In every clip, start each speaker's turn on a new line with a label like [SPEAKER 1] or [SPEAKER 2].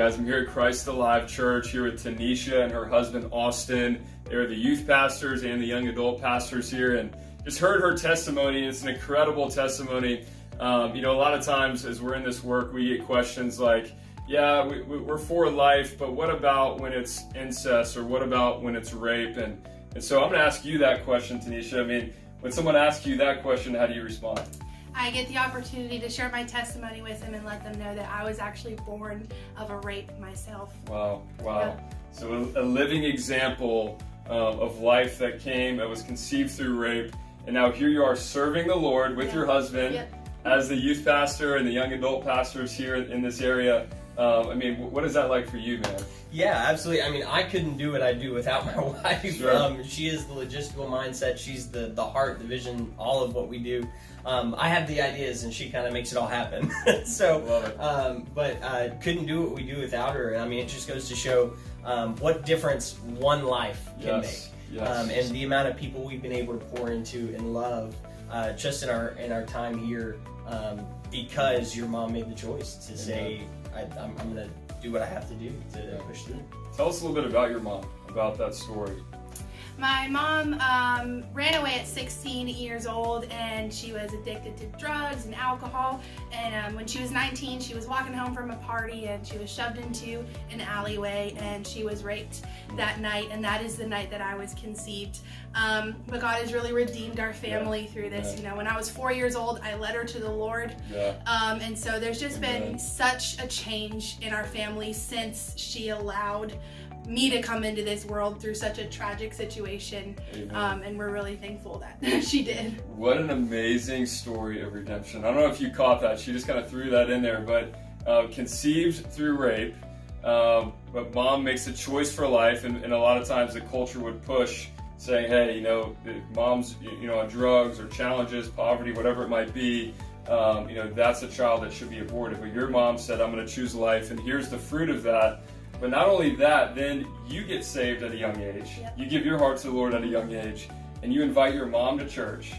[SPEAKER 1] guys. I'm here at Christ Alive Church, here with Tanisha and her husband, Austin. They're the youth pastors and the young adult pastors here, and just heard her testimony. It's an incredible testimony. A lot of times as we're in this work, we get questions like, yeah, we're for life, but what about when it's incest, or what about when it's rape? And so I'm going to ask you that question, Tanisha. I mean, when someone asks you that question, how do you respond?
[SPEAKER 2] I get the opportunity to share my testimony with them and let them know that I was actually born of a rape myself.
[SPEAKER 1] Wow.
[SPEAKER 2] Yeah.
[SPEAKER 1] So a living example of life that was conceived through rape, and now here you are serving the Lord with your husband as the youth pastor and the young adult pastors here in this area. What is that like for you, man?
[SPEAKER 3] Yeah, absolutely. I mean, I couldn't do what I do without my wife.
[SPEAKER 1] Sure.
[SPEAKER 3] She is the logistical mindset. She's the heart, the vision, all of what we do. I have the ideas, and she kind of makes it all happen. So,
[SPEAKER 1] love it.
[SPEAKER 3] But couldn't do what we do without her. I mean, it just goes to show what difference one life can make.
[SPEAKER 1] Yes.
[SPEAKER 3] And the amount of people we've been able to pour into and love just in our time here, because your mom made the choice to say, I'm going to do what I have to do to push through.
[SPEAKER 1] Tell us a little bit about your mom, about that story.
[SPEAKER 2] My mom ran away at 16 years old, and she was addicted to drugs and alcohol. And when she was 19, she was walking home from a party, and she was shoved into an alleyway, and she was raped that night. And that is the night that I was conceived. But God has really redeemed our family through this.
[SPEAKER 1] Yeah.
[SPEAKER 2] You know, when I was 4 years old, I led her to the Lord. And so there's just been such a change in our family since she allowed me to come into this world through such a tragic situation. And we're really thankful that she did.
[SPEAKER 1] What an amazing story of redemption. I don't know if you caught that. She just kind of threw that in there, but conceived through rape, but mom makes a choice for life, and a lot of times the culture would push saying, hey, mom's on drugs or challenges, poverty, whatever it might be, that's a child that should be aborted. But your mom said, I'm going to choose life, and here's the fruit of that. But not only that, then you get saved at a young age.
[SPEAKER 2] Yep.
[SPEAKER 1] You give your heart to the Lord at a young age, and you invite your mom to church,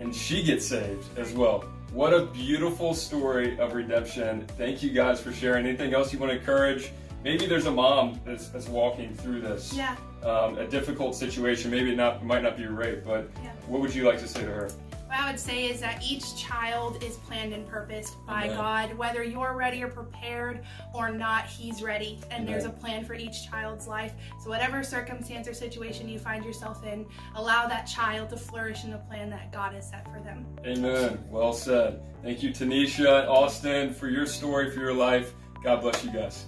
[SPEAKER 1] and she gets saved as well. What a beautiful story of redemption. Thank you guys for sharing. Anything else you want to encourage? Maybe there's a mom that's walking through this, a difficult situation. Maybe it might not be rape, but what would you like to say to her?
[SPEAKER 2] What I would say is that each child is planned and purposed by God. Whether you're ready or prepared or not, He's ready. And there's a plan for each child's life. So whatever circumstance or situation you find yourself in, allow that child to flourish in the plan that God has set for them.
[SPEAKER 1] Amen. Well said. Thank you, Tanisha and Austin, for your story, for your life. God bless you guys.